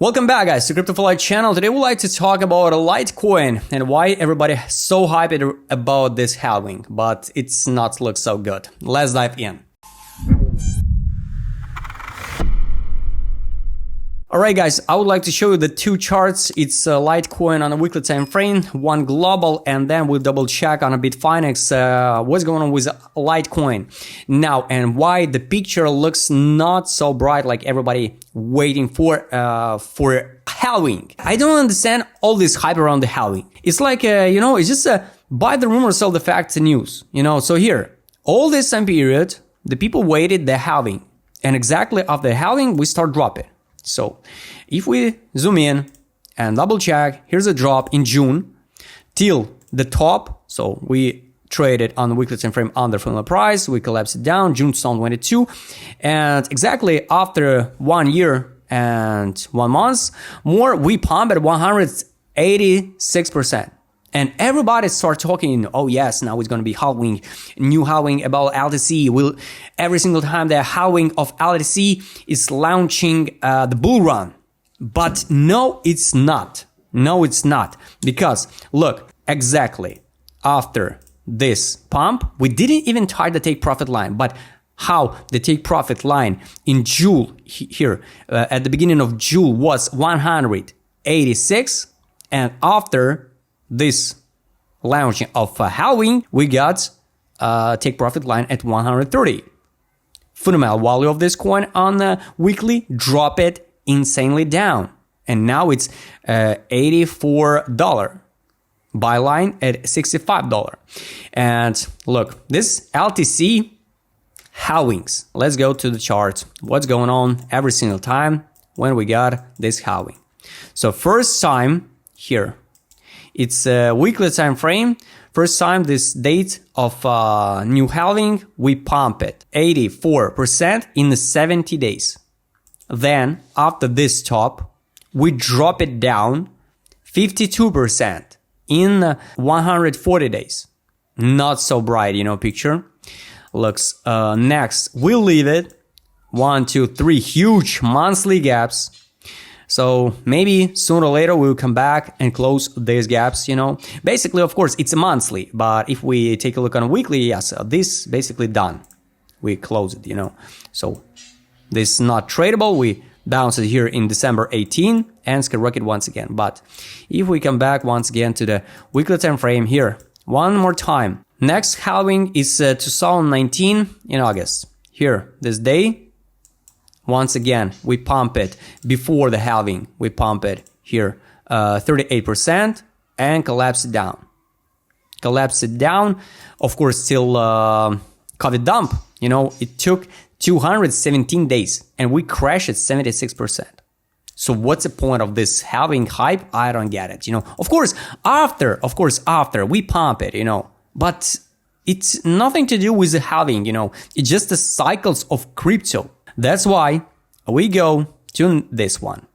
Welcome back, guys, to QBSYLUHV channel. Today we'd like to talk about Litecoin and why everybody is so hyped about this halving, but it's not look so good. Let's dive in. Alright guys, I would like to show you the two charts. It's Litecoin on a weekly time frame, one global, and then we'll double check on a Bitfinex what's going on with Litecoin now and why the picture looks not so bright like everybody waiting for halving. I don't understand all this hype around the halving. It's like, it's just buy the rumor, sell the facts and news, So here, all this time period, the people waited the halving, and exactly after the halving, we start dropping. So if we zoom in and double check, here's a drop in June till the top. So we traded on the weekly time frame under fundamental price. We collapsed it down June 2022. And exactly after 1 year and 1 month more, we pumped at 186%. And everybody start talking, oh yes, now it's going to be halving, new halving about LTC. Every single time the halving of LTC is launching the bull run. But no, it's not. No, it's not. Because look, exactly after this pump, we didn't even try the take profit line. But how the take profit line in June here at the beginning of June was 186, and after this launching of halving, we got take profit line at 130. Fundamental value of this coin on the weekly drop it insanely down, and now it's $84. Buy line at $65. And look, this LTC halvings. Let's go to the chart. What's going on every single time when we got this halving? So first time here. It's a weekly time frame. First time this date of new halving, we pump it 84% in 70 days. Then after this top, we drop it down 52% in 140 days. Not so bright, picture. Looks next, we'll leave it 1, 2, 3 huge monthly gaps. So maybe sooner or later we'll come back and close these gaps, Basically, of course, it's a monthly, but if we take a look on a weekly, yes, this basically done. We close it, So this is not tradable. We bounced it here in December 18 and skyrocket once again. But if we come back once again to the weekly time frame here, one more time. Next halving is 2019 in August. Here, this day. Once again, we pump it before the halving. We pump it here 38% and collapse it down. Collapse it down, of course, till COVID dump. It took 217 days and we crashed at 76%. So what's the point of this halving hype? I don't get it. Of course, after we pump it, but it's nothing to do with the halving. It's just the cycles of crypto. That's why we go to this one.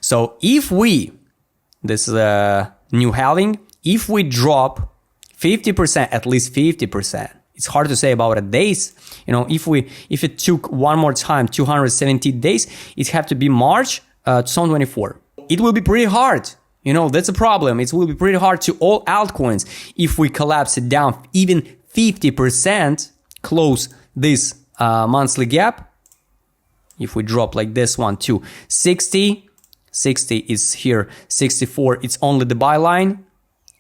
So if this is a new halving, if we drop 50%, at least 50%, it's hard to say about a days. If it took one more time, 270 days, it have to be March 2024. It will be pretty hard. That's a problem. It will be pretty hard to all altcoins if we collapse it down even 50%, close this monthly gap. If we drop like this one to 60 is here, 64, it's only the buy line,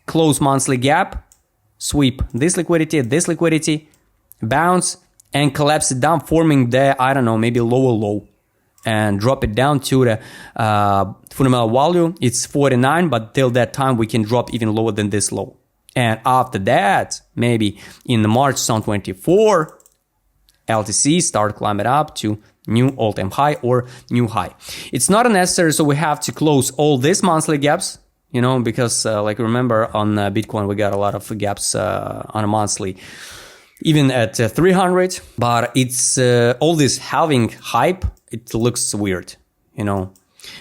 close monthly gap, sweep this liquidity, bounce and collapse it down, forming the, maybe lower low, and drop it down to the fundamental value. It's 49, but till that time we can drop even lower than this low. And after that, maybe in March 2024, LTC start climbing up to new all-time high or new high. It's not necessary, so we have to close all these monthly gaps, because like remember on Bitcoin, we got a lot of gaps on a monthly, even at 300, but it's all this halving hype, it looks weird,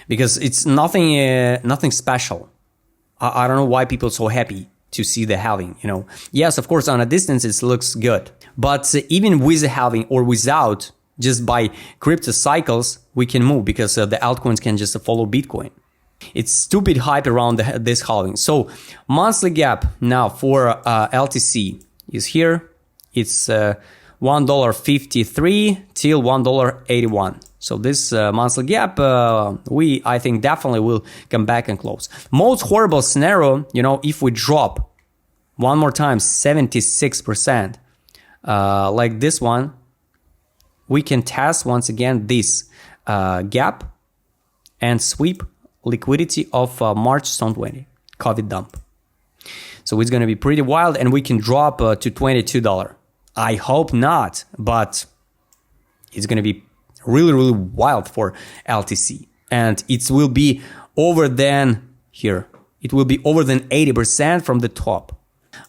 because it's nothing special. I don't know why people are so happy to see the halving, Yes, of course, on a distance, it looks good. But even with the halving or without, just by crypto cycles, we can move because the altcoins can just follow Bitcoin. It's stupid hype around this halving. So monthly gap now for LTC is here. It's $1.53 till $1.81. So this monthly gap, I think definitely will come back and close. Most horrible scenario, if we drop one more time 76%, like this one, we can test once again this gap and sweep liquidity of March 2020 COVID dump. So it's going to be pretty wild, and we can drop to $22. I hope not, but it's going to be really, really wild for LTC. And it will be over than here. It will be over than 80% from the top.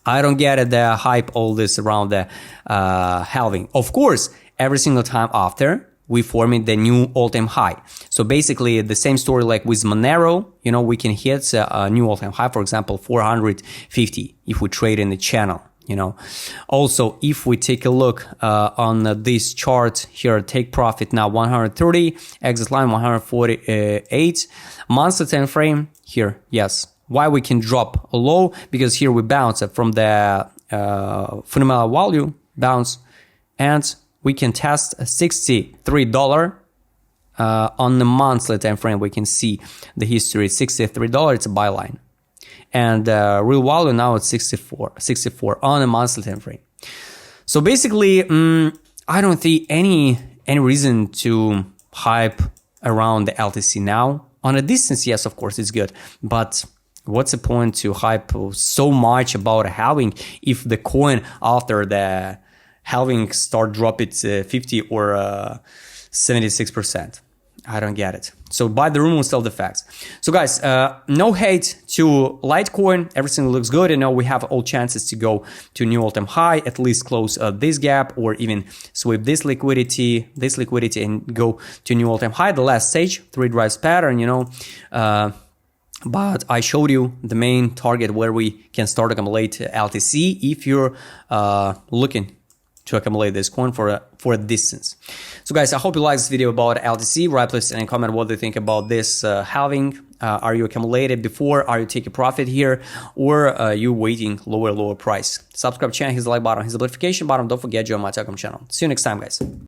I don't get it, the hype, all this around the halving. Of course, every single time after, we forming the new all-time high. So basically the same story like with Monero, we can hit a new all-time high, for example, 450 if we trade in the channel. Also, if we take a look on this chart here, take profit now 130, exit line 148, monthly time frame here, yes. Why we can drop low? Because here we bounce from the fundamental value bounce, and we can test $63 on the monthly time frame. We can see the history, $63. It's a buy line. And real value now it's 64 on a monthly time frame. So basically, I don't see any reason to hype around the LTC now. On a distance, yes, of course, it's good. But what's the point to hype so much about a halving if the coin after the halving start drop it 50 or 76%? I don't get it. So buy the rumor, sell the facts. So guys, no hate to Litecoin. Everything looks good. We have all chances to go to new all-time high, at least close this gap, or even sweep this liquidity and go to new all-time high. The last stage, 3 drives pattern, but I showed you the main target where we can start accumulate LTC if you're looking to accumulate this coin for a distance. So guys, I hope you like this video about LTC. Write please and comment what do you think about this halving. Are you accumulated before? Are you taking profit here? Or are you waiting lower price? Subscribe channel, hit the like button, hit the notification button. Don't forget to join my Telegram channel. See you next time, guys.